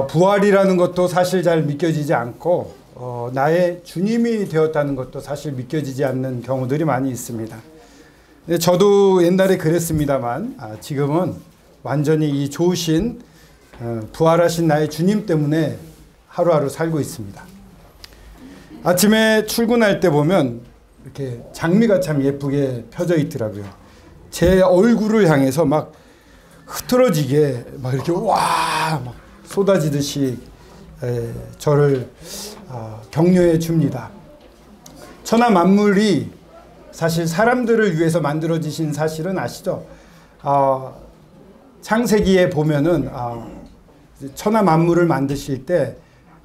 부활이라는 것도 사실 잘 믿겨지지 않고 나의 주님이 되었다는 것도 사실 믿겨지지 않는 경우들이 많이 있습니다. 저도 옛날에 그랬습니다만 지금은 완전히 이 좋으신 부활하신 나의 주님 때문에 하루하루 살고 있습니다. 아침에 출근할 때 보면 이렇게 장미가 참 예쁘게 펴져 있더라고요. 제 얼굴을 향해서 막 흐트러지게 막 이렇게 막 쏟아지듯이 저를 격려해 줍니다. 천하 만물이 사실 사람들을 위해서 만들어지신 사실은 아시죠? 창세기에 보면은 천하 만물을 만드실 때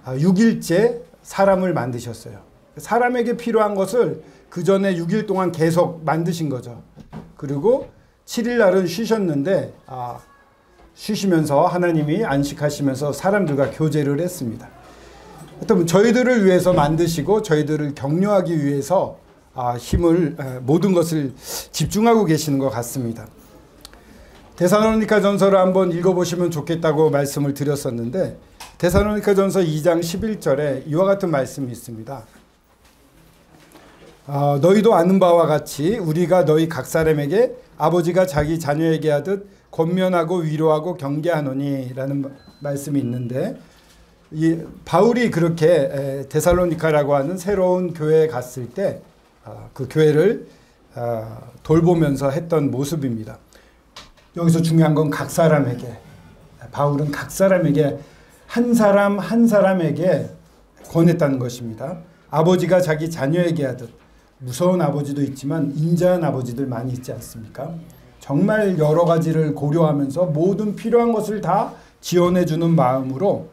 6일째 사람을 만드셨어요. 사람에게 필요한 것을 그 전에 6일 동안 계속 만드신 거죠. 그리고 7일 날은 쉬셨는데 쉬시면서 하나님이 안식하시면서 사람들과 교제를 했습니다. 하여튼 저희들을 위해서 만드시고 저희들을 격려하기 위해서 모든 것을 집중하고 계시는 것 같습니다. 데살로니가 전서를 한번 읽어보시면 좋겠다고 말씀을 드렸었는데 데살로니가 전서 2장 11절에 이와 같은 말씀이 있습니다. 너희도 아는 바와 같이 우리가 너희 각 사람에게 아버지가 자기 자녀에게 하듯 권면하고 위로하고 경계하노니 라는 말씀이 있는데 바울이 그렇게 데살로니카라고 하는 새로운 교회에 갔을 때 그 교회를 돌보면서 했던 모습입니다. 여기서 중요한 건 각 사람에게, 바울은 각 사람에게 한 사람 한 사람에게 권했다는 것입니다. 아버지가 자기 자녀에게 하듯, 무서운 아버지도 있지만 인자한 아버지들 많이 있지 않습니까? 정말 여러 가지를 고려하면서 모든 필요한 것을 다 지원해 주는 마음으로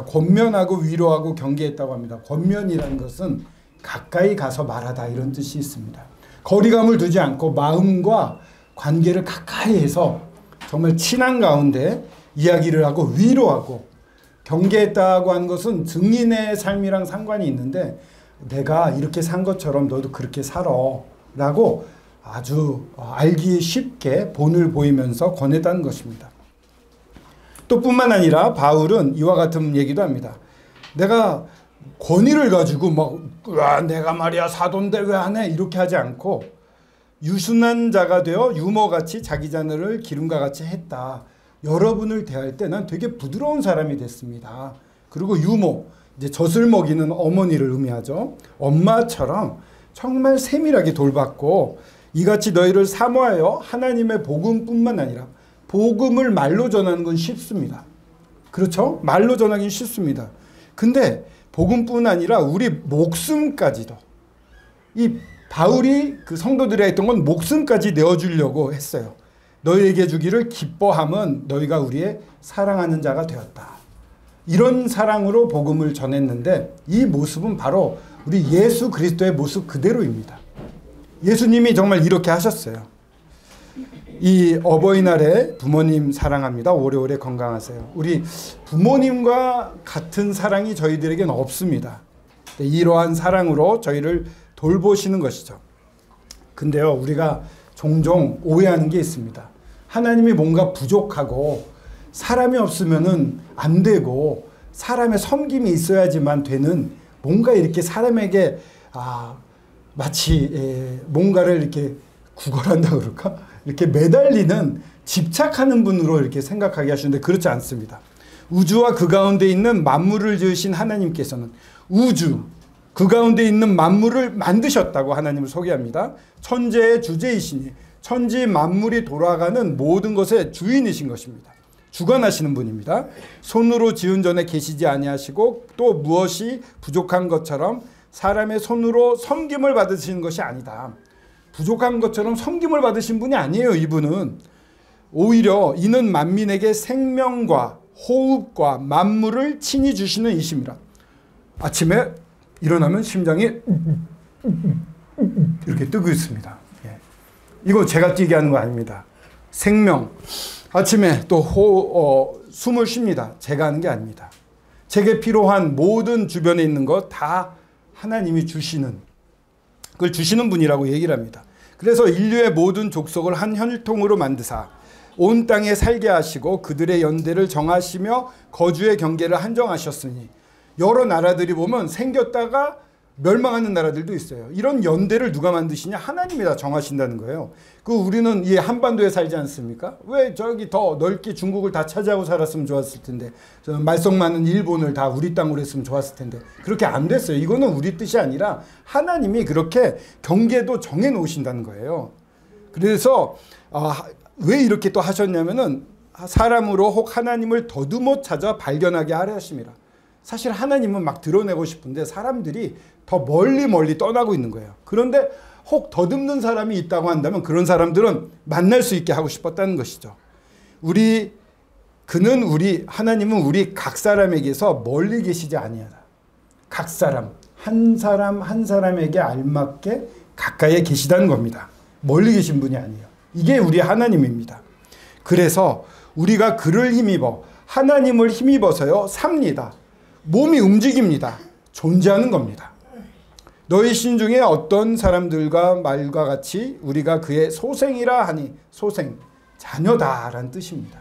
권면하고 위로하고 경계했다고 합니다. 권면이라는 것은 가까이 가서 말하다 이런 뜻이 있습니다. 거리감을 두지 않고 마음과 관계를 가까이 해서 정말 친한 가운데 이야기를 하고 위로하고 경계했다고 하는 것은 증인의 삶이랑 상관이 있는데 내가 이렇게 산 것처럼 너도 그렇게 살아 라고 아주 알기 쉽게 본을 보이면서 권했다는 것입니다. 또 뿐만 아니라 바울은 이와 같은 얘기도 합니다. 내가 권위를 가지고 내가 말이야 사도인데 왜 안 해? 이렇게 하지 않고 유순한 자가 되어 유모같이 자기 자녀를 기름과 같이 했다. 여러분을 대할 때 난 되게 부드러운 사람이 됐습니다. 그리고 유모, 이제 젖을 먹이는 어머니를 의미하죠. 엄마처럼 정말 세밀하게 돌봤고 이같이 너희를 사모하여 하나님의 복음뿐만 아니라 복음을 말로 전하는 건 쉽습니다. 그렇죠? 말로 전하기 쉽습니다. 근데 복음뿐 아니라 우리 목숨까지도, 이 바울이 그 성도들에 했던 건 목숨까지 내어주려고 했어요. 너희에게 주기를 기뻐함은 너희가 우리의 사랑하는 자가 되었다. 이런 사랑으로 복음을 전했는데 이 모습은 바로 우리 예수 그리스도의 모습 그대로입니다. 예수님이 정말 이렇게 하셨어요. 이 어버이날에 부모님 사랑합니다. 오래오래 건강하세요. 우리 부모님과 같은 사랑이 저희들에게는 없습니다. 이러한 사랑으로 저희를 돌보시는 것이죠. 근데요, 우리가 종종 오해하는 게 있습니다. 하나님이 뭔가 부족하고 사람이 없으면은 안 되고 사람의 섬김이 있어야지만 되는 뭔가 이렇게 사람에게 마치 뭔가를 이렇게 구걸한다 그럴까? 이렇게 매달리는 집착하는 분으로 이렇게 생각하게 하시는데 그렇지 않습니다. 우주와 그 가운데 있는 만물을 지으신 하나님께서는 우주, 그 가운데 있는 만물을 만드셨다고 하나님을 소개합니다. 천재의 주제이시니 천지 만물이 돌아가는 모든 것의 주인이신 것입니다. 주관하시는 분입니다. 손으로 지은 전에 계시지 아니하시고 또 무엇이 부족한 것처럼 사람의 손으로 섬김을 받으시는 것이 아니다. 부족한 것처럼 섬김을 받으신 분이 아니에요. 이분은 오히려 이는 만민에게 생명과 호흡과 만물을 친히 주시는 이심이라. 아침에 일어나면 심장이 이렇게 뜨고 있습니다. 이거 제가 뛰게 하는 거 아닙니다. 생명. 아침에 또 숨을 쉽니다. 제가 하는 게 아닙니다. 제게 필요한 모든 주변에 있는 것 다 하나님이 주시는, 그걸 주시는 분이라고 얘기를 합니다. 그래서 인류의 모든 족속을 한 혈통으로 만드사 온 땅에 살게 하시고 그들의 연대를 정하시며 거주의 경계를 한정하셨으니. 여러 나라들이 보면 생겼다가 멸망하는 나라들도 있어요. 이런 연대를 누가 만드시냐? 하나님이 다 정하신다는 거예요. 우리는 이 한반도에 살지 않습니까? 왜 저기 더 넓게 중국을 다 차지하고 살았으면 좋았을 텐데, 말썽 많은 일본을 다 우리 땅으로 했으면 좋았을 텐데, 그렇게 안 됐어요. 이거는 우리 뜻이 아니라 하나님이 그렇게 경계도 정해 놓으신다는 거예요. 그래서 왜 이렇게 또 하셨냐면은 사람으로 혹 하나님을 더듬어 찾아 발견하게 하려 하심이라. 사실 하나님은 막 드러내고 싶은데 사람들이 더 멀리 떠나고 있는 거예요. 그런데 혹 더듬는 사람이 있다고 한다면 그런 사람들은 만날 수 있게 하고 싶었다는 것이죠. 하나님은 우리 각 사람에게서 멀리 계시지 아니하다. 각 사람 한 사람에게 알맞게 가까이에 계시다는 겁니다. 멀리 계신 분이 아니에요. 이게 우리 하나님입니다. 그래서 우리가 그를 힘입어, 하나님을 힘입어서요 삽니다. 몸이 움직입니다. 존재하는 겁니다. 너희 신중에 어떤 사람들과 말과 같이 우리가 그의 소생이라 하니, 소생, 자녀다라는 뜻입니다.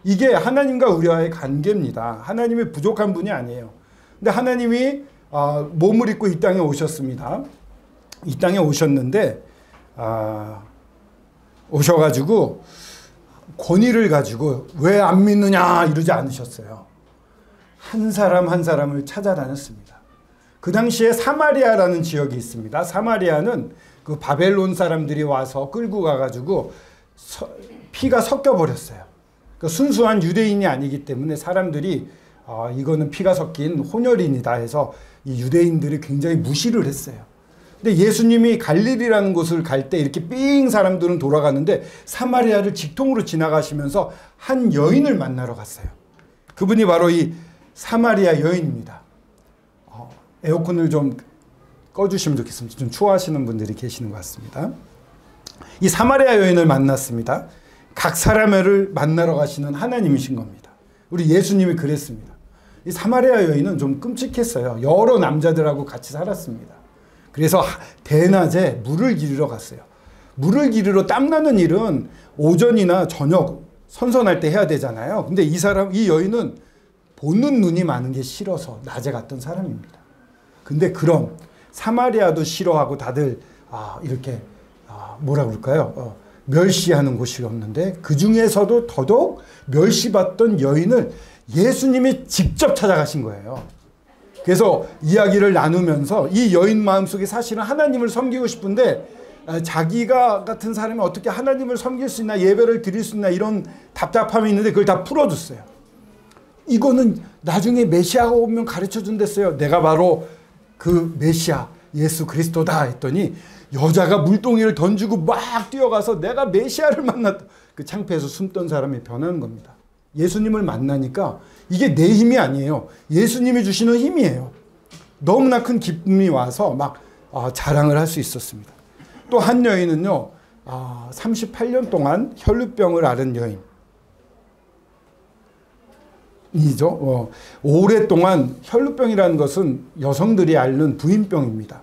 이게 하나님과 우리와의 관계입니다. 하나님이 부족한 분이 아니에요. 근데 하나님이 몸을 입고 이 땅에 오셨습니다. 이 땅에 오셨는데 오셔가지고 권위를 가지고 왜 안 믿느냐 이러지 않으셨어요. 한 사람 한 사람을 찾아다녔습니다. 그 당시에 사마리아라는 지역이 있습니다. 사마리아는 그 바벨론 사람들이 와서 끌고 가가지고 피가 섞여 버렸어요. 그러니까 순수한 유대인이 아니기 때문에 사람들이 이거는 피가 섞인 혼혈인이다 해서 이 유대인들이 굉장히 무시를 했어요. 근데 예수님이 갈릴리라는 곳을 갈 때 이렇게 삥 사람들은 돌아가는데 사마리아를 직통으로 지나가시면서 한 여인을 만나러 갔어요. 그분이 바로 이 사마리아 여인입니다. 에어컨을 좀 꺼주시면 좋겠습니다. 좀 추워하시는 분들이 계시는 것 같습니다. 이 사마리아 여인을 만났습니다. 각 사람을 만나러 가시는 하나님이신 겁니다. 우리 예수님이 그랬습니다. 이 사마리아 여인은 좀 끔찍했어요. 여러 남자들하고 같이 살았습니다. 그래서 대낮에 물을 기르러 갔어요. 물을 기르러 땀나는 일은 오전이나 저녁 선선할 때 해야 되잖아요. 근데 이 여인은 보는 눈이 많은 게 싫어서 낮에 갔던 사람입니다. 근데 그럼 사마리아도 싫어하고 다들 이렇게 뭐라 그럴까요? 멸시하는 곳이었는데 그 중에서도 더더욱 멸시받던 여인을 예수님이 직접 찾아가신 거예요. 그래서 이야기를 나누면서 이 여인 마음속에 사실은 하나님을 섬기고 싶은데 자기가 같은 사람이 어떻게 하나님을 섬길 수 있나, 예배를 드릴 수 있나, 이런 답답함이 있는데 그걸 다 풀어줬어요. 이거는 나중에 메시아가 오면 가르쳐 준댔어요. 내가 바로 그 메시아 예수 그리스도다 했더니 여자가 물동이를 던지고 막 뛰어가서 내가 메시아를 만났다. 그 창피해서 숨던 사람이 변하는 겁니다. 예수님을 만나니까 이게 내 힘이 아니에요. 예수님이 주시는 힘이에요. 너무나 큰 기쁨이 와서 막 자랑을 할 수 있었습니다. 또 한 여인은요, 38년 동안 혈루병을 앓은 여인. 이죠. 오랫동안 혈루병이라는 것은 여성들이 앓는 부인병입니다.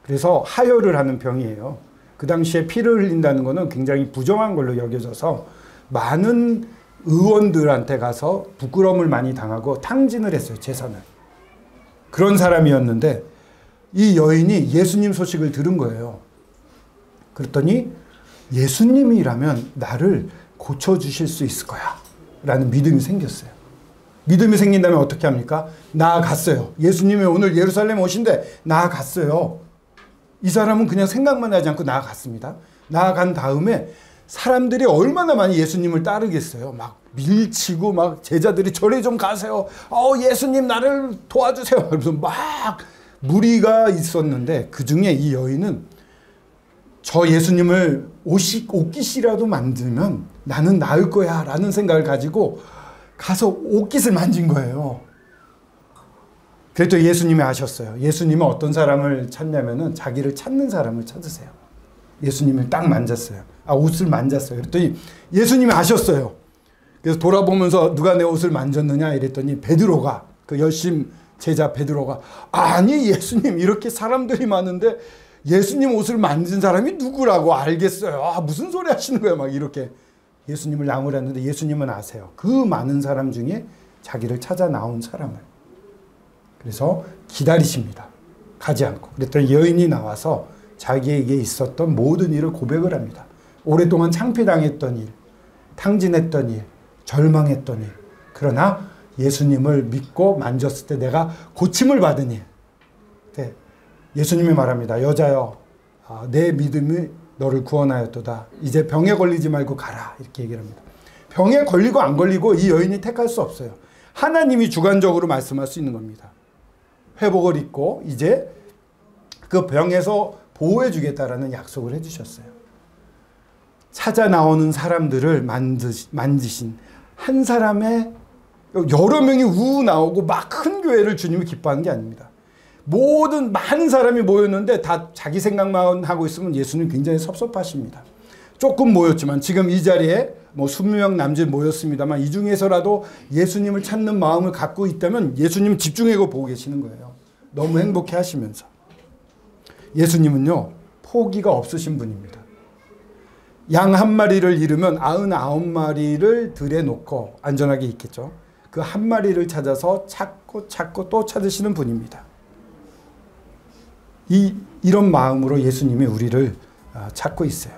그래서 하혈을 하는 병이에요. 그 당시에 피를 흘린다는 것은 굉장히 부정한 걸로 여겨져서 많은 의원들한테 가서 부끄러움을 많이 당하고 탕진을 했어요. 재산을. 그런 사람이었는데 이 여인이 예수님 소식을 들은 거예요. 그랬더니 예수님이라면 나를 고쳐주실 수 있을 거야 라는 믿음이 생겼어요. 믿음이 생긴다면 어떻게 합니까? 나아갔어요. 예수님이 오늘 예루살렘 오신데 나아갔어요. 이 사람은 그냥 생각만 하지 않고 나아갔습니다. 나아간 다음에 사람들이 얼마나 많이 예수님을 따르겠어요. 막 밀치고 막 제자들이 저리 좀 가세요. 예수님 나를 도와주세요. 그래서 막 무리가 있었는데 그 중에 이 여인은 저 예수님을 옷깃이라도 만들면 나는 나을 거야 라는 생각을 가지고 가서 옷깃을 만진 거예요. 그랬더니 예수님이 아셨어요. 예수님은 어떤 사람을 찾냐면은 자기를 찾는 사람을 찾으세요. 예수님을 딱 만졌어요. 옷을 만졌어요. 그랬더니 예수님이 아셨어요. 그래서 돌아보면서 누가 내 옷을 만졌느냐 이랬더니 베드로가, 그 열심 제자 베드로가, 아니 예수님 이렇게 사람들이 많은데 예수님 옷을 만진 사람이 누구라고 알겠어요. 무슨 소리 하시는 거예요. 막 이렇게 예수님을 나무랐는데 예수님은 아세요. 그 많은 사람 중에 자기를 찾아 나온 사람을. 그래서 기다리십니다. 가지 않고. 그랬더니 여인이 나와서 자기에게 있었던 모든 일을 고백을 합니다. 오랫동안 창피당했던 일, 탕진했던 일, 절망했던 일. 그러나 예수님을 믿고 만졌을 때 내가 고침을 받은 일. 네. 예수님이 말합니다. 여자여, 내 믿음이 너를 구원하였도다. 이제 병에 걸리지 말고 가라. 이렇게 얘기를 합니다. 병에 걸리고 안 걸리고 이 여인이 택할 수 없어요. 하나님이 주관적으로 말씀할 수 있는 겁니다. 회복을 입고 이제 그 병에서 보호해 주겠다라는 약속을 해주셨어요. 찾아 나오는 사람들을 만지신 한 사람의 여러 명이 우우 나오고 막 큰 교회를 주님이 기뻐하는 게 아닙니다. 모든 많은 사람이 모였는데 다 자기 생각만 하고 있으면 예수님 굉장히 섭섭하십니다. 조금 모였지만 지금 이 자리에 뭐 20명 남짓 모였습니다만 이 중에서라도 예수님을 찾는 마음을 갖고 있다면 예수님은 집중하고 보고 계시는 거예요. 너무 행복해 하시면서. 예수님은요, 포기가 없으신 분입니다. 양 한 마리를 잃으면 99마리를 들에 놓고 안전하게 있겠죠. 그 한 마리를 찾아서 찾고 또 찾으시는 분입니다. 이런 마음으로 예수님이 우리를 찾고 있어요.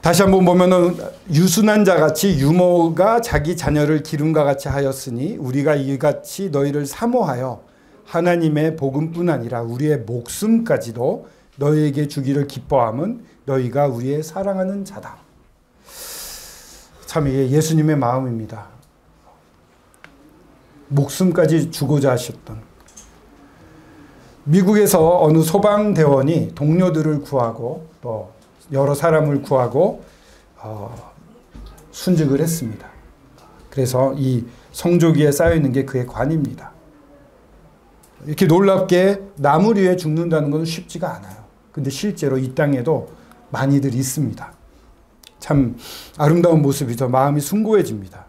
다시 한번 보면은 유순한 자같이 유모가 자기 자녀를 기름과 같이 하였으니 우리가 이같이 너희를 사모하여 하나님의 복음뿐 아니라 우리의 목숨까지도 너희에게 주기를 기뻐함은 너희가 우리의 사랑하는 자다. 참 이게 예수님의 마음입니다. 목숨까지 주고자 하셨던. 미국에서 어느 소방대원이 동료들을 구하고 또 여러 사람을 구하고 순직을 했습니다. 그래서 이 성조기에 쌓여있는 게 그의 관입니다. 이렇게 놀랍게 나무 위에 죽는다는 것은 쉽지가 않아요. 근데 실제로 이 땅에도 많이들 있습니다. 참 아름다운 모습이죠. 마음이 숭고해집니다.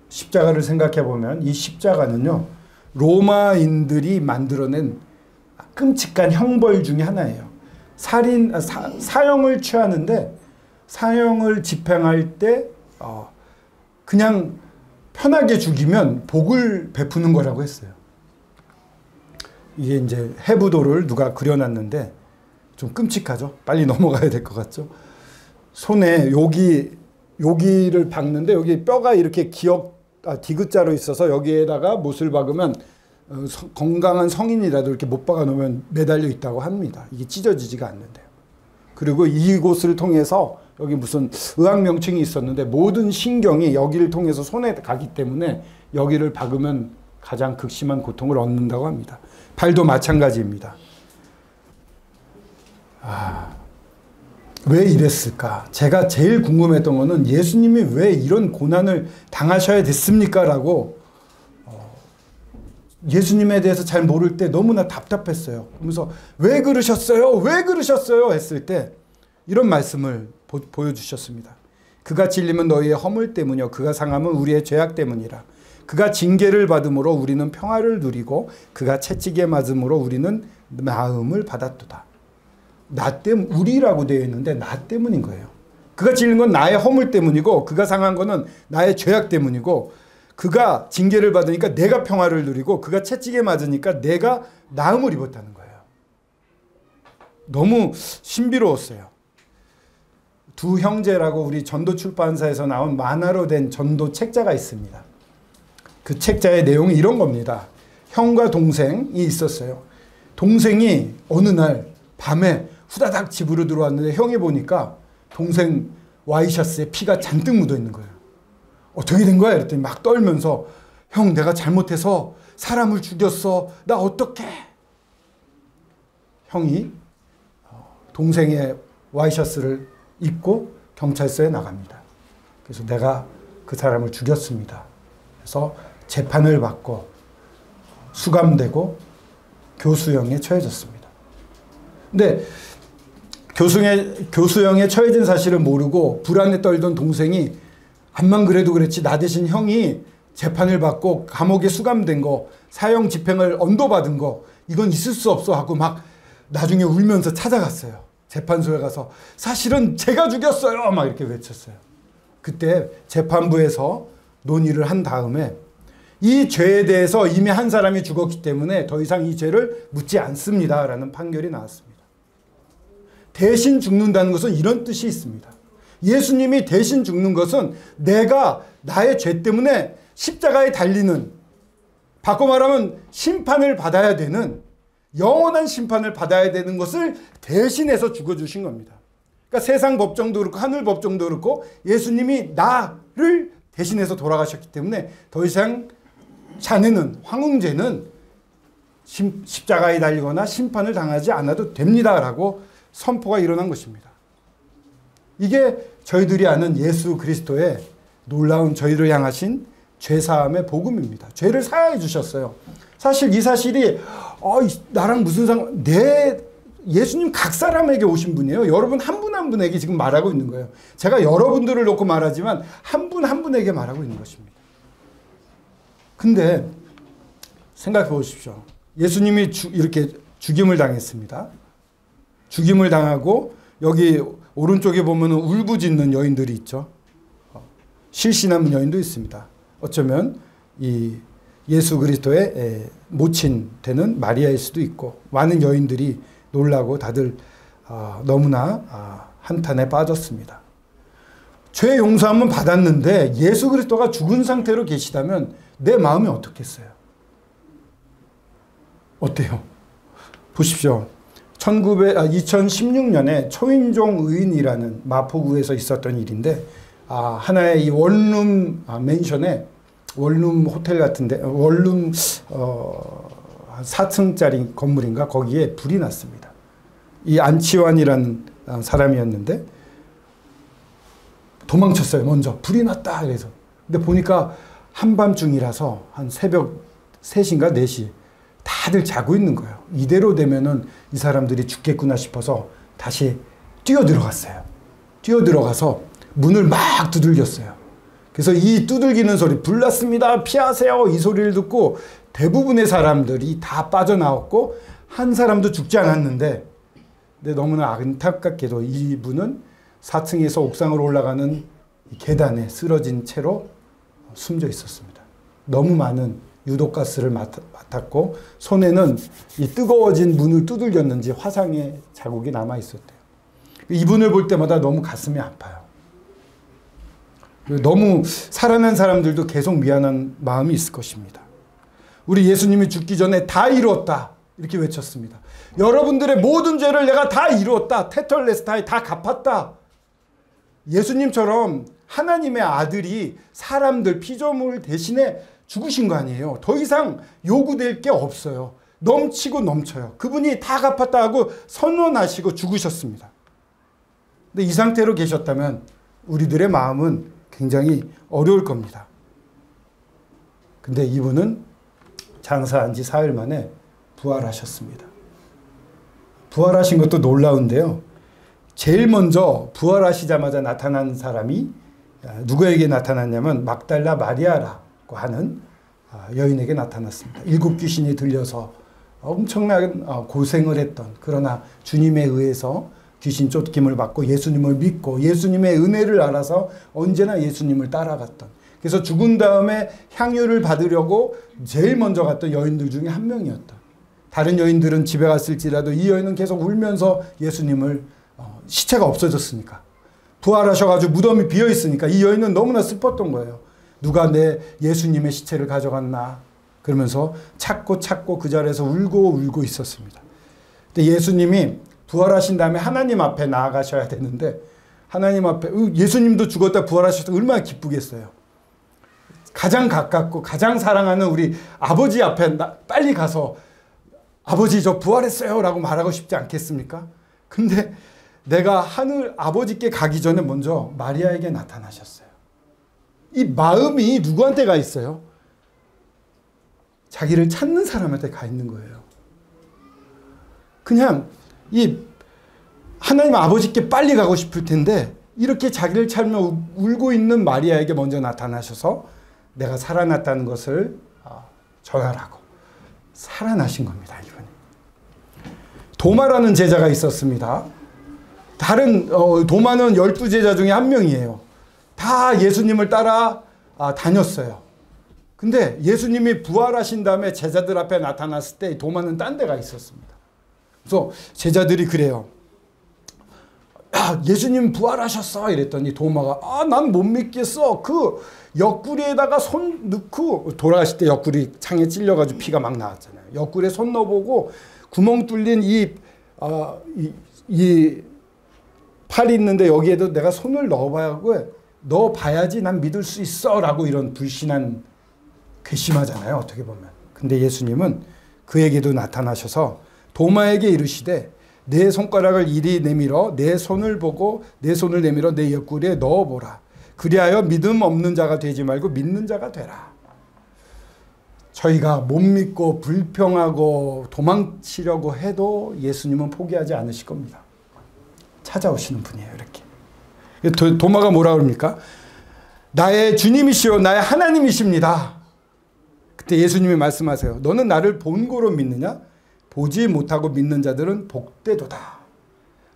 십자가를 생각해 보면 이 십자가는요, 로마인들이 만들어낸 끔찍한 형벌 중에 하나예요. 사형을 취하는데 사형을 집행할 때 그냥 편하게 죽이면 복을 베푸는 거라고 했어요. 이게 이제 해부도를 누가 그려놨는데 좀 끔찍하죠. 빨리 넘어가야 될 것 같죠. 손에 여기를 박는데 여기 뼈가 이렇게 디귿자로 있어서 여기에다가 못을 박으면 건강한 성인이라도 이렇게 못 박아 놓으면 매달려 있다고 합니다. 이게 찢어지지가 않는데요. 그리고 이곳을 통해서 여기 무슨 의학 명칭이 있었는데 모든 신경이 여기를 통해서 손에 가기 때문에 여기를 박으면 가장 극심한 고통을 얻는다고 합니다. 발도 마찬가지입니다. 왜 이랬을까? 제가 제일 궁금했던 거는 예수님이 왜 이런 고난을 당하셔야 됐습니까? 라고 예수님에 대해서 잘 모를 때 너무나 답답했어요. 그러면서 왜 그러셨어요? 왜 그러셨어요? 했을 때 이런 말씀을 보여주셨습니다. 그가 찔림은 너희의 허물 때문이요 그가 상함은 우리의 죄악 때문이라. 그가 징계를 받음으로 우리는 평화를 누리고 그가 채찍에 맞음으로 우리는 나음을 받았도다. 나 때문, 우리라고 되어 있는데 나 때문인 거예요. 그가 찔린 건 나의 허물 때문이고 그가 상한 거는 나의 죄악 때문이고 그가 징계를 받으니까 내가 평화를 누리고 그가 채찍에 맞으니까 내가 나음을 입었다는 거예요. 너무 신비로웠어요. 두 형제라고 우리 전도 출판사에서 나온 만화로 된 전도 책자가 있습니다. 그 책자의 내용이 이런 겁니다. 형과 동생이 있었어요. 동생이 어느 날 밤에 후다닥 집으로 들어왔는데 형이 보니까 동생 와이셔츠에 피가 잔뜩 묻어 있는 거예요. 어떻게 된 거야? 이랬더니 막 떨면서 형 내가 잘못해서 사람을 죽였어. 나 어떡해? 형이 동생의 와이셔츠를 입고 경찰서에 나갑니다. 그래서 내가 그 사람을 죽였습니다. 그래서 재판을 받고 수감되고 교수형에 처해졌습니다. 근데 교수형에 처해진 사실을 모르고 불안에 떨던 동생이 암만 그래도 그랬지 나 대신 형이 재판을 받고 감옥에 수감된 거 사형 집행을 언도받은 거 이건 있을 수 없어 하고 막 나중에 울면서 찾아갔어요. 재판소에 가서 사실은 제가 죽였어요 막 이렇게 외쳤어요. 그때 재판부에서 논의를 한 다음에 이 죄에 대해서 이미 한 사람이 죽었기 때문에 더 이상 이 죄를 묻지 않습니다 라는 판결이 나왔습니다. 대신 죽는다는 것은 이런 뜻이 있습니다. 예수님이 대신 죽는 것은 내가 나의 죄 때문에 십자가에 달리는, 바꿔 말하면 심판을 받아야 되는, 영원한 심판을 받아야 되는 것을 대신해서 죽어주신 겁니다. 그러니까 세상 법정도 그렇고 하늘 법정도 그렇고 예수님이 나를 대신해서 돌아가셨기 때문에 더 이상 자네는, 황웅재는 십자가에 달리거나 심판을 당하지 않아도 됩니다 라고 선포가 일어난 것입니다. 이게 저희들이 아는 예수 그리스도의 놀라운 저희를 향하신 죄사함의 복음입니다. 죄를 사하해 주셨어요. 사실 이 사실이 나랑 무슨 상관, 예수님 각 사람에게 오신 분이에요. 여러분 한 분 한 분에게 지금 말하고 있는 거예요. 제가 여러분들을 놓고 말하지만 한 분 한 분에게 말하고 있는 것입니다. 근데 생각해 보십시오. 예수님이 이렇게 죽임을 당했습니다. 죽임을 당하고 여기 오른쪽에 보면 울부짖는 여인들이 있죠. 실신한 여인도 있습니다. 어쩌면 이 예수 그리스도의 모친 되는 마리아일 수도 있고, 많은 여인들이 놀라고 다들 너무나 한탄에 빠졌습니다. 죄 용서함은 받았는데 예수 그리스도가 죽은 상태로 계시다면 내 마음이 어떻겠어요? 어때요? 보십시오. 2016년에 초인종 의인이라는 마포구에서 있었던 일인데, 하나의 이 원룸 맨션에, 원룸 호텔 같은데, 원룸 4층짜리 건물인가, 거기에 불이 났습니다. 이 안치환이라는 사람이었는데 도망쳤어요. 먼저 불이 났다 그래서. 근데 보니까 한밤중이라서 한 새벽 3시인가 4시 다들 자고 있는 거예요. 이대로 되면은 이 사람들이 죽겠구나 싶어서 다시 뛰어들어갔어요. 뛰어들어가서 문을 막 두들겼어요. 그래서 이 두들기는 소리, 불 났습니다, 피하세요, 이 소리를 듣고 대부분의 사람들이 다 빠져나왔고 한 사람도 죽지 않았는데, 근데 너무나 안타깝게도 이분은 4층에서 옥상으로 올라가는 계단에 쓰러진 채로 숨져 있었습니다. 너무 많은 유독가스를 맡았고 손에는 이 뜨거워진 문을 두들겼는지 화상의 자국이 남아 있었대요. 이분을 볼 때마다 너무 가슴이 아파요. 너무 살아난 사람들도 계속 미안한 마음이 있을 것입니다. 우리 예수님이 죽기 전에 다 이루었다 이렇게 외쳤습니다. 여러분들의 모든 죄를 내가 다 이루었다. 테텔레스타이 다 갚았다. 예수님처럼 하나님의 아들이 사람들 피조물 대신에 죽으신 거 아니에요. 더 이상 요구될 게 없어요. 넘치고 넘쳐요. 그분이 다 갚았다 하고 선언하시고 죽으셨습니다. 근데 이 상태로 계셨다면 우리들의 마음은 굉장히 어려울 겁니다. 근데 이분은 장사한 지 사흘 만에 부활하셨습니다. 부활하신 것도 놀라운데요. 제일 먼저 부활하시자마자 나타난 사람이 누구에게 나타났냐면 막달라 마리아라고 하는 여인에게 나타났습니다. 7 귀신이 들려서 엄청난 고생을 했던, 그러나 주님에 의해서 귀신 쫓김을 받고 예수님을 믿고 예수님의 은혜를 알아서 언제나 예수님을 따라갔던, 그래서 죽은 다음에 향유를 받으려고 제일 먼저 갔던 여인들 중에 한 명이었던, 다른 여인들은 집에 갔을지라도 이 여인은 계속 울면서 예수님을, 시체가 없어졌으니까, 부활하셔가지고 무덤이 비어있으니까 이 여인은 너무나 슬펐던 거예요. 누가 내 예수님의 시체를 가져갔나 그러면서 찾고 그 자리에서 울고 있었습니다. 근데 예수님이 부활하신 다음에 하나님 앞에 나아가셔야 되는데, 하나님 앞에 예수님도 죽었다 부활하셔서 얼마나 기쁘겠어요. 가장 가깝고 가장 사랑하는 우리 아버지 앞에 빨리 가서 아버지 저 부활했어요 라고 말하고 싶지 않겠습니까? 근데 내가 하늘 아버지께 가기 전에 먼저 마리아에게 나타나셨어요. 이 마음이 누구한테 가 있어요? 자기를 찾는 사람한테 가 있는 거예요. 그냥 이 하나님 아버지께 빨리 가고 싶을 텐데 이렇게 자기를 찾며 울고 있는 마리아에게 먼저 나타나셔서 내가 살아났다는 것을 전하라고 살아나신 겁니다. 이분이. 도마라는 제자가 있었습니다. 다른 도마는 12제자 중에 한 명이에요. 다 예수님을 따라 다녔어요. 근데 예수님이 부활하신 다음에 제자들 앞에 나타났을 때 도마는 딴 데가 있었습니다. 그래서 제자들이 그래요. 예수님 부활하셨어 이랬더니 도마가 난 못 믿겠어. 그 옆구리에다가 손 넣고, 돌아가실 때 옆구리 창에 찔려가지고 피가 막 나왔잖아요. 옆구리에 손 넣어보고 구멍 뚫린 이 팔이 있는데 여기에도 내가 손을 넣어봐야지 난 믿을 수 있어 라고 이런 불신한 괘씸하잖아요, 어떻게 보면. 근데 예수님은 그에게도 나타나셔서 도마에게 이르시되 내 손가락을 이리 내밀어 내 손을 보고 내 손을 내밀어 내 옆구리에 넣어보라. 그리하여 믿음 없는 자가 되지 말고 믿는 자가 되라. 저희가 못 믿고 불평하고 도망치려고 해도 예수님은 포기하지 않으실 겁니다. 찾아오시는 분이에요. 이렇게. 도마가 뭐라 그럽니까? 나의 주님이시오 나의 하나님이십니다. 그때 예수님이 말씀하세요. 너는 나를 본고로 믿느냐? 보지 못하고 믿는 자들은 복되도다.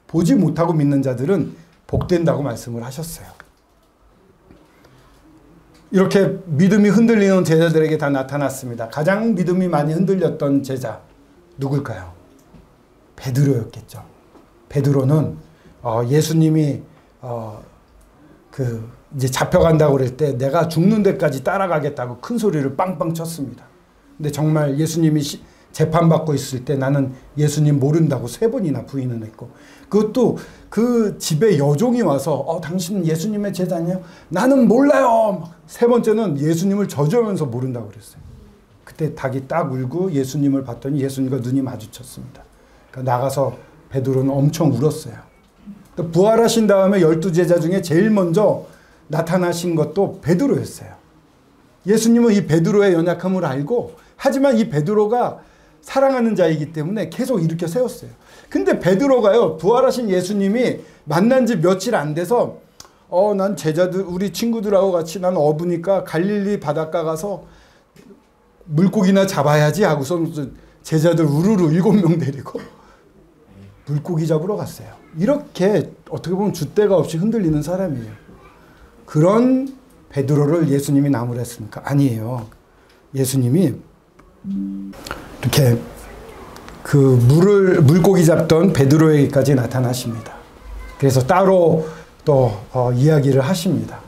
보지 못하고 믿는 자들은 복된다고 말씀을 하셨어요. 이렇게 믿음이 흔들리는 제자들에게 다 나타났습니다. 가장 믿음이 많이 흔들렸던 제자 누굴까요? 베드로였겠죠. 베드로는 예수님이 이제 잡혀간다고 그럴 때 내가 죽는 데까지 따라가겠다고 큰 소리를 빵빵 쳤습니다. 근데 정말 예수님이 재판받고 있을 때 나는 예수님 모른다고 3번이나 부인을 했고, 그것도 그 집에 여종이 와서 당신은 예수님의 제자냐? 나는 몰라요. 3번째는 예수님을 저주하면서 모른다고 그랬어요. 그때 닭이 딱 울고 예수님을 봤더니 예수님과 눈이 마주쳤습니다. 그러니까 나가서 베드로는 엄청 울었어요. 부활하신 다음에 12제자 중에 제일 먼저 나타나신 것도 베드로였어요. 예수님은 이 베드로의 연약함을 알고, 하지만 이 베드로가 사랑하는 자이기 때문에 계속 일으켜 세웠어요. 근데 베드로가요, 부활하신 예수님이 만난 지 며칠 안 돼서 난 제자들, 우리 친구들하고 같이 난 어부니까 갈릴리 바닷가 가서 물고기나 잡아야지 하고서 제자들 우르르 7명 데리고 물고기 잡으러 갔어요. 이렇게 어떻게 보면 줏대가 없이 흔들리는 사람이에요. 그런 베드로를 예수님이 나무랬습니까? 아니에요. 예수님이 이렇게 그 물고기 잡던 베드로에게까지 나타나십니다. 그래서 따로 또 이야기를 하십니다.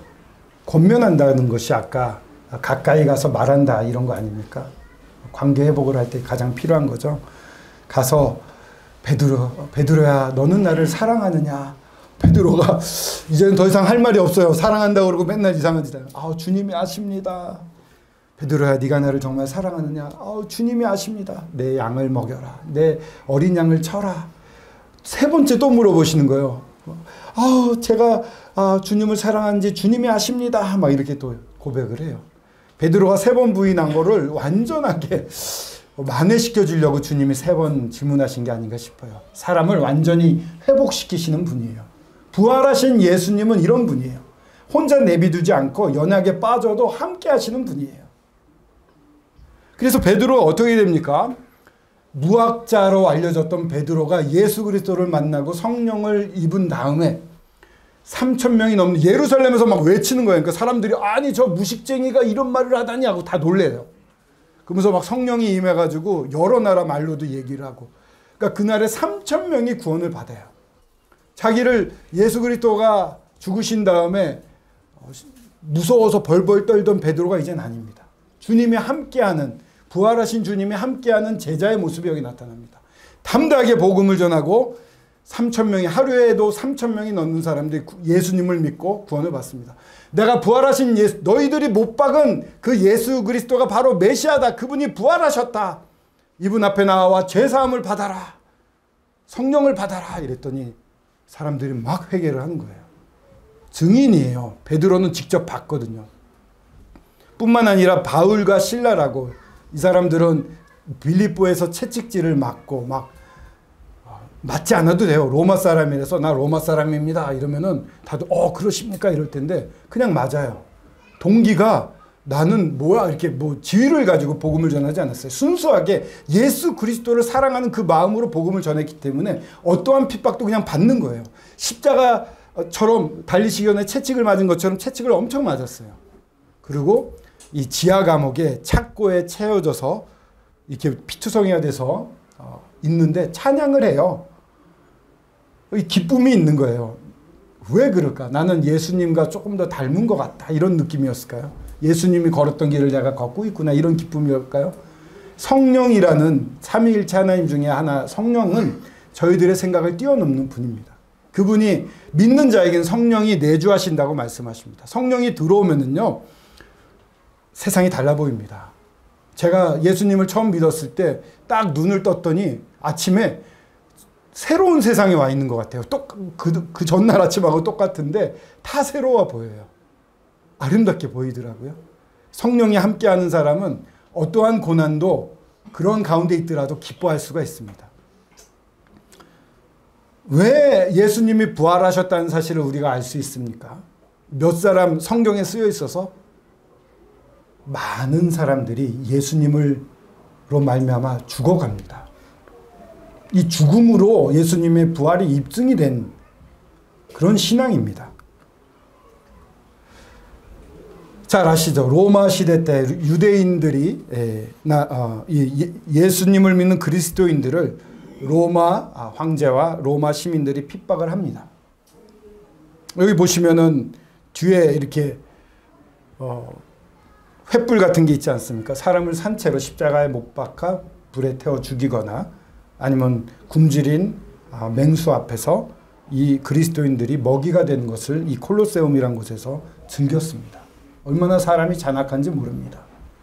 권면한다는 것이 아까 가까이 가서 말한다 이런 거 아닙니까? 관계 회복을 할 때 가장 필요한 거죠. 가서 베드로야 너는 나를 사랑하느냐? 베드로가 이제는 더 이상 할 말이 없어요. 사랑한다고 그러고 맨날 이상한 짓 해요. 주님이 아십니다. 베드로야 네가 나를 정말 사랑하느냐? 주님이 아십니다. 내 양을 먹여라. 내 어린 양을 쳐라. 3번째 또 물어보시는 거예요. 제가 주님을 사랑하는지 주님이 아십니다. 막 이렇게 또 고백을 해요. 베드로가 3번 부인한 거를 완전하게 만회시켜 주려고 주님이 3번 질문하신 게 아닌가 싶어요. 사람을 완전히 회복시키시는 분이에요. 부활하신 예수님은 이런 분이에요. 혼자 내비두지 않고 연약에 빠져도 함께 하시는 분이에요. 그래서 베드로가 어떻게 됩니까? 무학자로 알려졌던 베드로가 예수 그리스도를 만나고 성령을 입은 다음에 3,000명이 넘는 예루살렘에서 막 외치는 거예요. 그러니까 사람들이 아니 저 무식쟁이가 이런 말을 하다니 하고 다 놀래요. 그러면서 막 성령이 임해가지고 여러 나라 말로도 얘기를 하고, 그러니까 그날에 3,000명이 구원을 받아요. 자기를 예수 그리스도가 죽으신 다음에 무서워서 벌벌 떨던 베드로가 이젠 아닙니다. 주님이 함께하는, 부활하신 주님이 함께하는 제자의 모습이 여기 나타납니다. 담대하게 복음을 전하고 3,000명이, 하루에도 3,000명이 넘는 사람들이 예수님을 믿고 구원을 받습니다. 내가 부활하신 예수, 너희들이 못 박은 그 예수 그리스도가 바로 메시아다. 그분이 부활하셨다. 이분 앞에 나와 죄사함을 받아라. 성령을 받아라. 이랬더니 사람들이 막 회개를 하는 거예요. 증인이에요. 베드로는 직접 봤거든요. 뿐만 아니라 바울과 실라라고, 이 사람들은 빌립보에서 채찍질을 맞고 막 맞지 않아도 돼요. 로마 사람이라서 나 로마 사람입니다 이러면은 다들 그러십니까 이럴 텐데 그냥 맞아요. 동기가 나는 뭐야 이렇게 뭐 지위를 가지고 복음을 전하지 않았어요. 순수하게 예수 그리스도를 사랑하는 그 마음으로 복음을 전했기 때문에 어떠한 핍박도 그냥 받는 거예요. 십자가처럼 달리시기 전에 채찍을 맞은 것처럼 채찍을 엄청 맞았어요. 그리고 이 지하 감옥에 착고에 채워져서 이렇게 피투성이가 돼서 있는데 찬양을 해요. 이 기쁨이 있는 거예요. 왜 그럴까? 나는 예수님과 조금 더 닮은 것 같다. 이런 느낌이었을까요? 예수님이 걸었던 길을 내가 걷고 있구나. 이런 기쁨이었을까요? 성령이라는 삼위일체 하나님 중에 하나, 성령은 저희들의 생각을 뛰어넘는 분입니다. 그분이 믿는 자에게는 성령이 내주하신다고 말씀하십니다. 성령이 들어오면은요, 세상이 달라 보입니다. 제가 예수님을 처음 믿었을 때 딱 눈을 떴더니 아침에 새로운 세상에 와 있는 것 같아요. 그 전날 아침하고 똑같은데 다 새로워 보여요. 아름답게 보이더라고요. 성령이 함께하는 사람은 어떠한 고난도 그런 가운데 있더라도 기뻐할 수가 있습니다. 왜 예수님이 부활하셨다는 사실을 우리가 알 수 있습니까? 몇 사람 성경에 쓰여 있어서 많은 사람들이 예수님으로 말미암아 죽어갑니다. 이 죽음으로 예수님의 부활이 입증이 된 그런 신앙입니다. 잘 아시죠? 로마 시대 때 유대인들이 예수님을 믿는 그리스도인들을 로마 황제와 로마 시민들이 핍박을 합니다. 여기 보시면은 뒤에 이렇게 횃불 같은 게 있지 않습니까? 사람을 산채로 십자가에 못 박아 불에 태워 죽이거나 아니면 굶주린 맹수 앞에서 이 그리스도인들이 먹이가 되는 것을 이 콜로세움이라는 곳에서 즐겼습니다. 얼마나 사람이 잔악한지 모릅니다.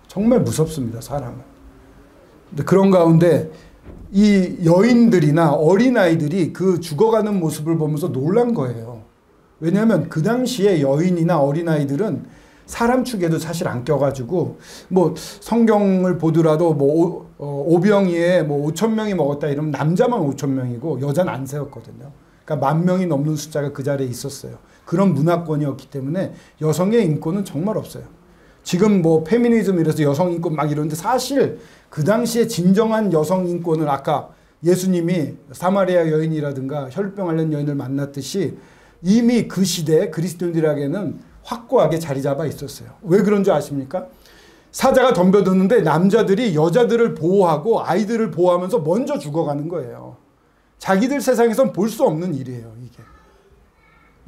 정말 무섭습니다, 사람은. 근데 그런 가운데 이 여인들이나 어린아이들이 그 죽어가는 모습을 보면서 놀란 거예요. 왜냐하면 그 당시에 여인이나 어린아이들은 사람 축에도 사실 안 껴가지고 뭐 성경을 보더라도 뭐 오병이에 뭐 5,000명이 먹었다 이러면 남자만 5,000명이고 여자는 안 세웠거든요. 그러니까 10,000명이 넘는 숫자가 그 자리에 있었어요. 그런 문화권이었기 때문에 여성의 인권은 정말 없어요. 지금 뭐 페미니즘 이래서 여성 인권 막 이러는데 사실 그 당시에 진정한 여성 인권을 아까 예수님이 사마리아 여인이라든가 혈병 앓는 여인을 만났듯이 이미 그 시대에 그리스도인들에게는 확고하게 자리 잡아 있었어요. 왜 그런 줄 아십니까? 사자가 덤벼드는데 남자들이 여자들을 보호하고 아이들을 보호하면서 먼저 죽어가는 거예요. 자기들 세상에선 볼 수 없는 일이에요, 이게.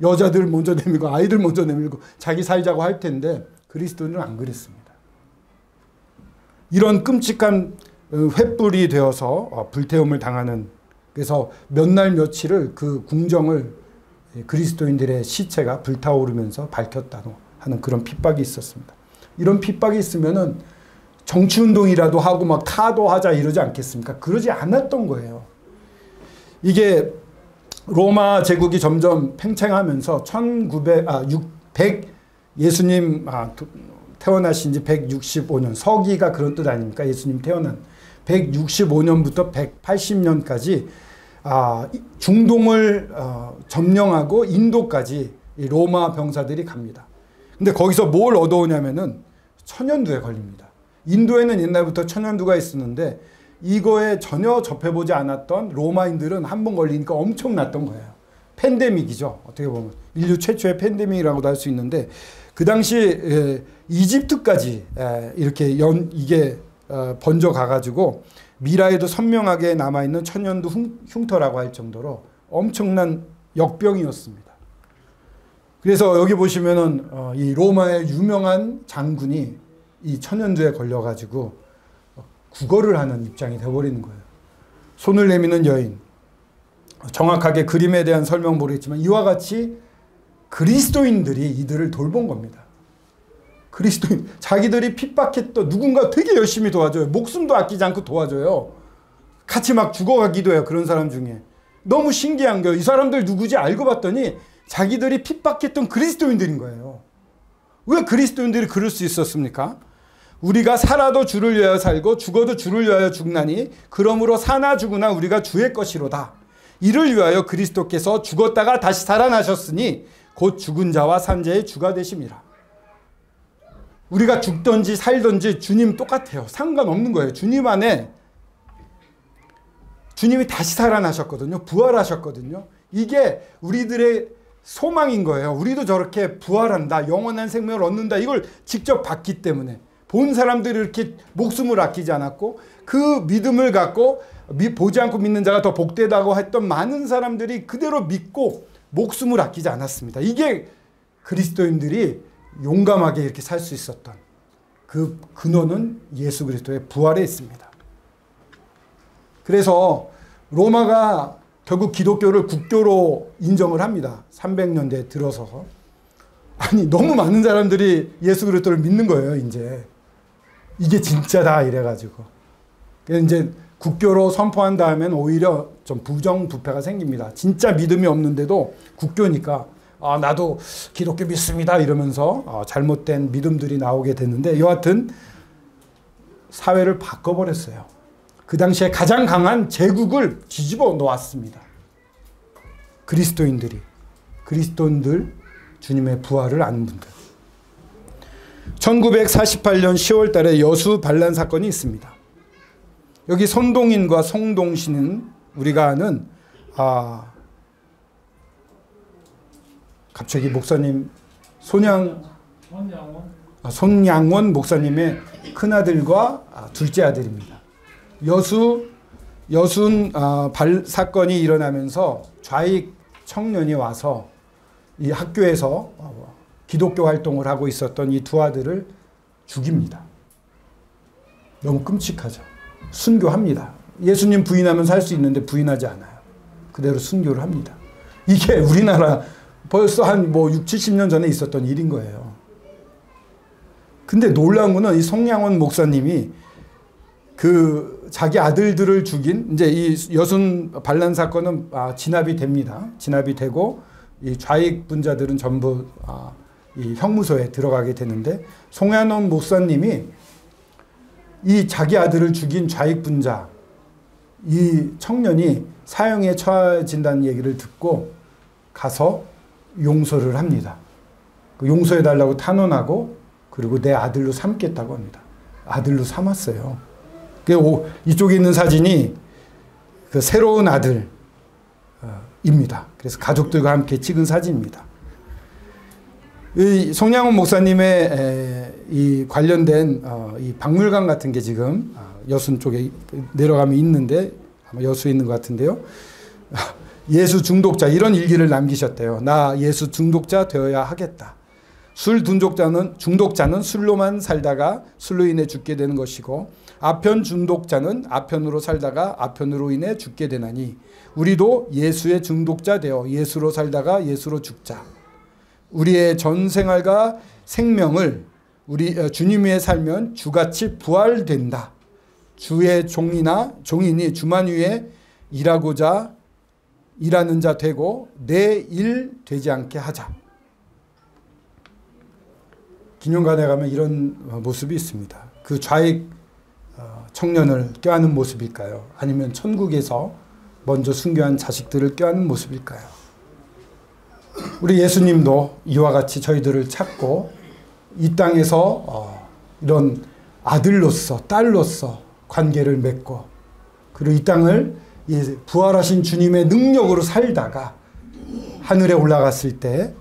여자들 먼저 내밀고 아이들 먼저 내밀고 자기 살자고 할 텐데 그리스도인은 안 그랬습니다. 이런 끔찍한 횃불이 되어서 불태움을 당하는, 그래서 몇 날 며칠을 그 궁정을 그리스도인들의 시체가 불타오르면서 밝혔다고 하는 그런 핍박이 있었습니다. 이런 핍박이 있으면은 정치운동이라도 하고 막 타도하자 이러지 않겠습니까? 그러지 않았던 거예요. 이게 로마 제국이 점점 팽창하면서 예수님 태어나신 지 165년, 서기가 그런 뜻 아닙니까? 예수님 태어난 165년부터 180년까지 중동을 점령하고 인도까지 로마 병사들이 갑니다. 근데 거기서 뭘 얻어오냐면은 천연두에 걸립니다. 인도에는 옛날부터 천연두가 있었는데 이거에 전혀 접해보지 않았던 로마인들은 한 번 걸리니까 엄청났던 거예요. 팬데믹이죠. 어떻게 보면 인류 최초의 팬데믹이라고도 할 수 있는데 그 당시 이집트까지 이렇게 이게 번져 가가지고 미라에도 선명하게 남아있는 천연두 흉터라고 할 정도로 엄청난 역병이었습니다. 그래서 여기 보시면은 이 로마의 유명한 장군이 이 천연두에 걸려가지고 구걸을 하는 입장이 되어버리는 거예요. 손을 내미는 여인. 정확하게 그림에 대한 설명 모르겠지만 이와 같이 그리스도인들이 이들을 돌본 겁니다. 그리스도인, 자기들이 핍박했던 누군가 되게 열심히 도와줘요. 목숨도 아끼지 않고 도와줘요. 같이 막 죽어가기도 해요. 그런 사람 중에. 너무 신기한 거예요. 이 사람들 누구지 알고 봤더니 자기들이 핍박했던 그리스도인들인 거예요. 왜 그리스도인들이 그럴 수 있었습니까? 우리가 살아도 주를 위하여 살고 죽어도 주를 위하여 죽나니 그러므로 사나 죽으나 우리가 주의 것이로다. 이를 위하여 그리스도께서 죽었다가 다시 살아나셨으니 곧 죽은 자와 산 자의 주가 되심이라. 우리가 죽든지 살든지 주님 똑같아요. 상관없는 거예요. 주님 안에 주님이 다시 살아나셨거든요. 부활하셨거든요. 이게 우리들의 소망인 거예요. 우리도 저렇게 부활한다, 영원한 생명을 얻는다, 이걸 직접 봤기 때문에. 본 사람들이 이렇게 목숨을 아끼지 않았고, 그 믿음을 갖고 보지 않고 믿는 자가 더 복되다고 했던 많은 사람들이 그대로 믿고 목숨을 아끼지 않았습니다. 이게 그리스도인들이 용감하게 이렇게 살 수 있었던 그 근원은 예수 그리스도의 부활에 있습니다. 그래서 로마가 결국 기독교를 국교로 인정을 합니다. 300년대에 들어서. 아니, 너무 많은 사람들이 예수 그리스도를 믿는 거예요, 이제. 이게 진짜다, 이래가지고. 이제 국교로 선포한 다음엔 오히려 좀 부정부패가 생깁니다. 진짜 믿음이 없는데도 국교니까, 아, 나도 기독교 믿습니다, 이러면서 잘못된 믿음들이 나오게 됐는데, 여하튼 사회를 바꿔버렸어요. 그 당시에 가장 강한 제국을 뒤집어 놓았습니다. 그리스도인들, 주님의 부활을 아는 분들. 1948년 10월 달에 여수 반란 사건이 있습니다. 여기 손동인과 송동신은 우리가 아는, 갑자기 목사님, 손양원 목사님의 큰아들과 둘째 아들입니다. 여순 사건이 일어나면서 좌익 청년이 와서 이 학교에서 기독교 활동을 하고 있었던 이 두 아들을 죽입니다. 너무 끔찍하죠. 순교합니다. 예수님 부인하면 살 수 있는데 부인하지 않아요. 그대로 순교를 합니다. 이게 우리나라 벌써 한 6, 70년 전에 있었던 일인 거예요. 근데 놀라운 거는 이 송양원 목사님이 그 자기 아들들을 죽인, 이제 이 여순 반란 사건은 진압이 됩니다. 진압이 되고 이 좌익 분자들은 전부 이 형무소에 들어가게 되는데, 송양원 목사님이 이 자기 아들을 죽인 좌익 분자, 이 청년이 사형에 처해진다는 얘기를 듣고 가서 용서를 합니다. 용서해달라고 탄원하고, 그리고 내 아들로 삼겠다고 합니다. 아들로 삼았어요. 이쪽에 있는 사진이 그 새로운 아들입니다. 그래서 가족들과 함께 찍은 사진입니다. 이 송양원 목사님의 이 관련된 이 박물관 같은 게 지금 여순 쪽에 내려가면 있는데, 아마 여수에 있는 것 같은데요. 예수 중독자, 이런 일기를 남기셨대요. 나 예수 중독자 되어야 하겠다. 술 중독자는 술로만 살다가 술로 인해 죽게 되는 것이고, 아편 중독자는 아편으로 살다가 아편으로 인해 죽게 되나니, 우리도 예수의 중독자 되어 예수로 살다가 예수로 죽자. 우리의 전 생활과 생명을 주님 위에 살면 주같이 부활된다. 주의 종인이 주만 위에 일하는 자 되고 내 일 되지 않게 하자. 기념관에 가면 이런 모습이 있습니다. 그 좌익 청년을 껴안는 모습일까요? 아니면 천국에서 먼저 순교한 자식들을 껴안는 모습일까요? 우리 예수님도 이와 같이 저희들을 찾고 이 땅에서 이런 아들로서 딸로서 관계를 맺고, 그리고 이 땅을 부활하신 주님의 능력으로 살다가 하늘에 올라갔을 때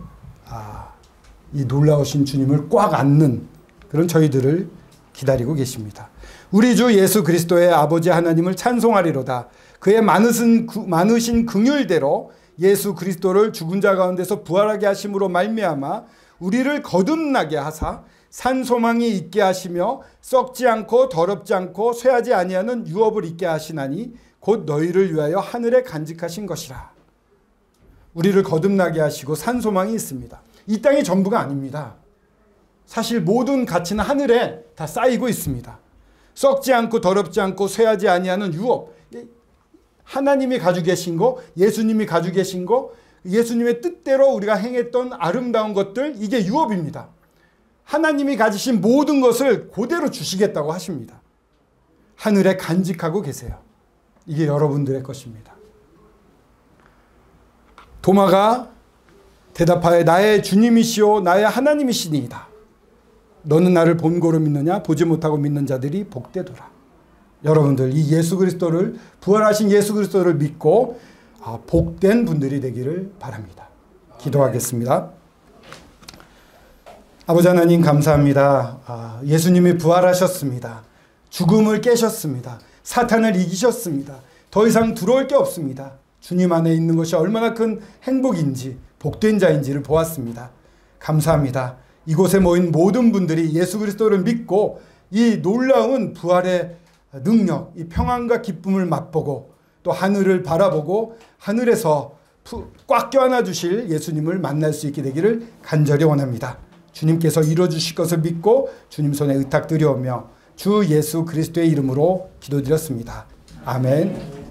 이 놀라우신 주님을 꽉 안는 그런 저희들을 기다리고 계십니다. 우리 주 예수 그리스도의 아버지 하나님을 찬송하리로다. 그의 많으신 긍휼대로 예수 그리스도를 죽은 자 가운데서 부활하게 하심으로 말미암아 우리를 거듭나게 하사 산 소망이 있게 하시며 썩지 않고 더럽지 않고 쇠하지 아니하는 유업을 있게 하시나니 곧 너희를 위하여 하늘에 간직하신 것이라. 우리를 거듭나게 하시고 산 소망이 있습니다. 이 땅이 전부가 아닙니다. 사실 모든 가치는 하늘에 다 쌓이고 있습니다. 썩지 않고 더럽지 않고 쇠하지 아니하는 유업, 하나님이 가지고 계신 거, 예수님이 가지고 계신 거, 예수님의 뜻대로 우리가 행했던 아름다운 것들, 이게 유업입니다. 하나님이 가지신 모든 것을 그대로 주시겠다고 하십니다. 하늘에 간직하고 계세요. 이게 여러분들의 것입니다. 도마가 대답하여 나의 주님이시오 나의 하나님이시니이다. 너는 나를 본고로 믿느냐? 보지 못하고 믿는 자들이 복되도라. 여러분들 이 예수 그리스도를, 부활하신 예수 그리스도를 믿고 복된 분들이 되기를 바랍니다. 기도하겠습니다. 아버지 하나님 감사합니다. 예수님이 부활하셨습니다. 죽음을 깨셨습니다. 사탄을 이기셨습니다. 더 이상 두려울 게 없습니다. 주님 안에 있는 것이 얼마나 큰 행복인지, 복된 자인지를 보았습니다. 감사합니다. 이곳에 모인 모든 분들이 예수 그리스도를 믿고 이 놀라운 부활의 능력, 이 평안과 기쁨을 맛보고 또 하늘을 바라보고 하늘에서 꽉 껴안아 주실 예수님을 만날 수 있게 되기를 간절히 원합니다. 주님께서 이루어주실 것을 믿고 주님 손에 의탁드려오며 주 예수 그리스도의 이름으로 기도드렸습니다. 아멘.